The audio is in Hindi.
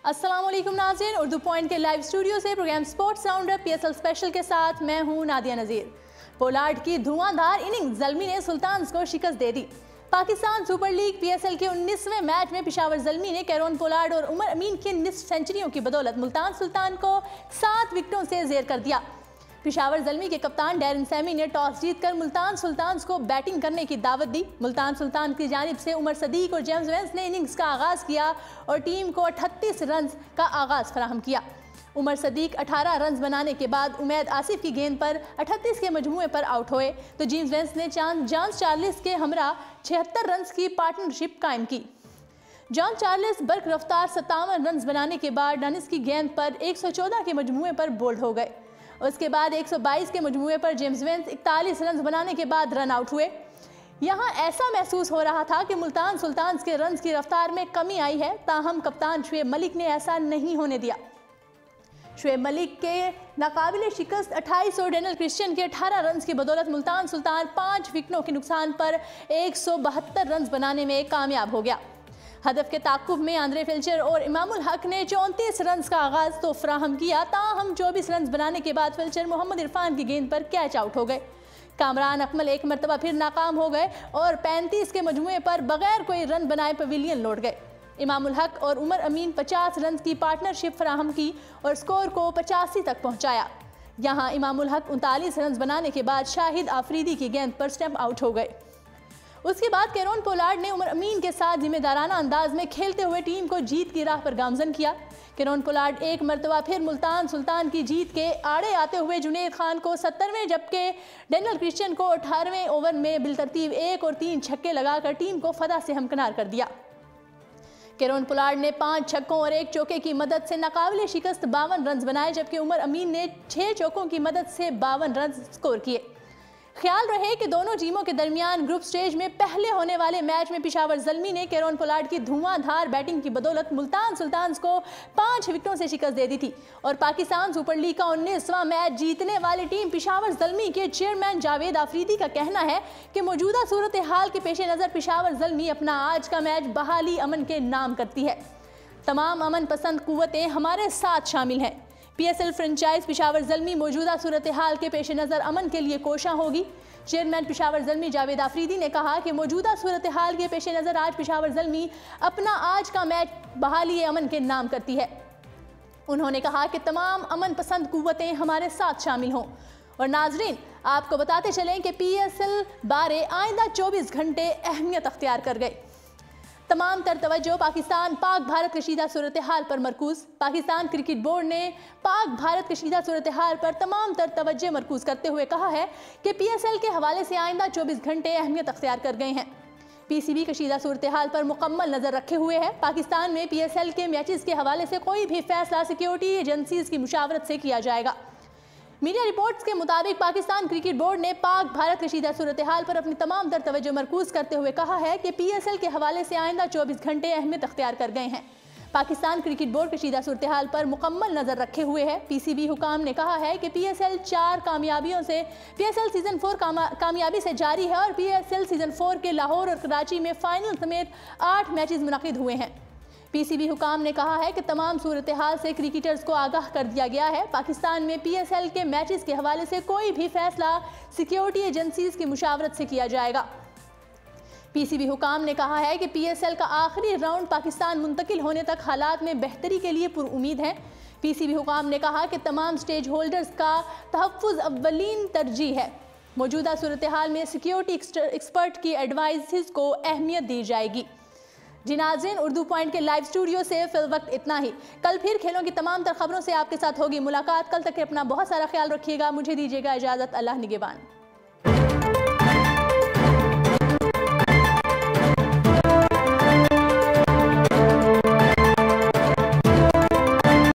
अस्सलामुअलैकुम नाज़रीन, उर्दू पॉइंट के लाइव स्टूडियो से programme sports roundup PSL special के साथ मैं हूं नादिया नज़ीर। पोलार्ड की धुआंधार इनिंग्स ज़ल्मी ने सुल्तान्स को शिकस्त दे दी। पाकिस्तान सुपर लीग PSL के 19वें मैच में पेशावर ज़ल्मी ने कैरोन पोलार्ड और उमर अमीन की निस्फ सेंचुरियों की बदौलत मुल्तान सुल्तान को 7 विकेटों से ज़ेर कर दिया। पेशावर ज़ल्मी के कप्तान डैरन सैमी ने टॉस जीतकर मुल्तान सुल्तान्स को बैटिंग करने की दावत दी। मुल्तान सुल्तान की जानिब से उमर सदीक और जेम्स वेंस ने इनिंग्स का आगाज़ किया और टीम को 38 रन का आगाज़ फराहम किया। उमर सदीक 18 रन बनाने के बाद उमैद आसिफ की गेंद पर 38 के मजमूए पर आउट हुए तो जेम्स वेंस ने जॉन चार्ल्स के हमरा 76 रन की पार्टनरशिप कायम की। जॉन चार्ल्स बर्क रफ्तार 57 रन बनाने के बाद डनिस की गेंद पर 114 के मजमूए पर बोल्ड हो गए। उसके बाद 122 के मजमूए पर जेम्स वेंस 41 रन बनाने के बाद रन आउट हुए। यहाँ ऐसा महसूस हो रहा था कि मुल्तान सुल्तान्स के रन की रफ्तार में कमी आई है, ताहम कप्तान शुएब मलिक ने ऐसा नहीं होने दिया। शुएब मलिक के नाकाबिले शिकस्त 28 और डेनियल क्रिश्चियन के 18 रन की बदौलत मुल्तान सुल्तान 5 विकेटों के नुकसान पर 172 रन बनाने में कामयाब हो गया। हदफ के ताकुब में आंद्रे फिल्चर और इमामुल हक ने 34 रन का आगाज़ तो फराहम किया, ताहम 24 रन बनाने के बाद फिल्चर मोहम्मद इरफान की गेंद पर कैच आउट हो गए। कामरान अकमल एक मरतबा फिर नाकाम हो गए और 35 के मजमूए पर बगैर कोई रन बनाए पवेलियन लौट गए। इमामुल हक और उमर अमीन 50 रन की पार्टनरशिप फराहम की और स्कोर को 85 तक पहुँचाया। यहाँ इमामुल हक 39 रन बनाने के बाद शाहिद आफरीदी की गेंद पर स्टंप आउट हो गए। उसके बाद कैरोन पोलार्ड ने उमर अमीन के साथ जिम्मेदाराना अंदाज में खेलते हुए टीम को जीत की राह पर गामजन किया। कैरोन पोलार्ड एक मरतबा फिर मुल्तान सुल्तान की जीत के आड़े आते हुए जुनेद खान को 70वें जबकि डेनियल क्रिश्चियन को 18वें ओवर में बिलतरतीब 1 और 3 छक्के लगाकर टीम को फतह से हमकिनार कर दिया। कैरोन पोलार्ड ने 5 छक्कों और 1 चौके की मदद से नाकाबिले शिकस्त 52 रन बनाए, जबकि उमर अमीन ने 6 चौकों की मदद से 52 रन स्कोर किए। ख्याल रहे कि दोनों टीमों के दरमियान ग्रुप स्टेज में पहले होने वाले मैच में पेशावर ज़ल्मी ने कैरोन पोलार्ड की धुआंधार बैटिंग की बदौलत मुल्तान सुल्तान्स को 5 विकेटों से शिकस्त दे दी थी और पाकिस्तान सुपर लीग का 19वां मैच जीतने वाली टीम पेशावर ज़ल्मी के चेयरमैन जावेद आफरीदी का कहना है कि मौजूदा सूरत हाल के पेश नज़र पेशावर ज़ल्मी अपना आज का मैच बहाली अमन के नाम करती है। तमाम अमन पसंद कुव्वतें हमारे साथ शामिल हैं। PSL फ्रेंचाइज पेशावर ज़ल्मी मौजूदा सूरत हाल के पेश नज़र अमन के लिए कोशां होगी। चेयरमैन पेशावर ज़ल्मी जावेद आफरीदी ने कहा कि मौजूदा सूरत हाल के पेश नज़र आज पेशावर ज़ल्मी अपना आज का मैच बहाली अमन के नाम करती है। उन्होंने कहा कि तमाम अमन पसंद कुव्वतें हमारे साथ शामिल हों। और नाजरीन, आपको बताते चलें कि PSL बारे आइंदा 24 घंटे अहमियत अख्तियार कर गए। तमाम तर तवज्जो पाकिस्तान पाक भारत कशीदा सूरत हाल पर मरकूज़। पाकिस्तान क्रिकेट बोर्ड ने पाक भारत कशीदा सूरत हाल पर तमाम तर तवज्जो मरकूज़ करते हुए कहा है कि PSL के हवाले से आइंदा 24 घंटे अहमियत अख्तियार कर गए हैं। PCB कशीदा सूरत हाल पर मुकम्मल नज़र रखे हुए है। पाकिस्तान में PSL के मैचेस के हवाले से कोई भी फैसला सिक्योरिटी एजेंसीज की मुशावरत से किया जाएगा। मीडिया रिपोर्ट्स के मुताबिक पाकिस्तान क्रिकेट बोर्ड ने पाक भारत कशीदा सूरत हाल पर अपनी तमाम तर तवज्जो मरकूज़ करते हुए कहा है कि PSL के हवाले से आइंदा 24 घंटे अहमियत अख्तियार कर गए हैं। पाकिस्तान क्रिकेट बोर्ड कशीदा सूरत हाल पर मुकम्मल नज़र रखे हुए है। PCB हुकाम ने कहा है कि PSL 4 कामयाबियों से PSL सीज़न 4 कामयाबी से जारी है और PSL सीज़न 4 के लाहौर और कराची में फाइनल समेत 8 मैचेस मुनक़िद हुए हैं। PCB हुकाम ने कहा है कि तमाम सूरत हाल से क्रिकेटर्स को आगाह कर दिया गया है। पाकिस्तान में PSL के मैचेस के हवाले से कोई भी फैसला सिक्योरिटी एजेंसीज की मुशावरत से किया जाएगा। PCB हुकाम ने कहा है कि PSL का आखिरी राउंड पाकिस्तान मुंतकिल होने तक हालात में बेहतरी के लिए पुरुम्मीद है। PCB हुकाम ने कहा कि तमाम स्टेज होल्डर्स का तहफ़्फ़ुज़ अव्वलीन तरजीह है। मौजूदा सूरत हाल में सिक्योरिटी एक्सपर्ट की एडवाइस को अहमियत दी जाएगी। जी नाज़रीन, उर्दू पॉइंट के लाइव स्टूडियो से फिल वक्त इतना ही। कल फिर खेलों की तमाम तर खबरों से आपके साथ होगी मुलाकात। कल तक अपना बहुत सारा ख्याल रखिएगा। मुझे दीजिएगा इजाज़त। अल्लाह निगहबान।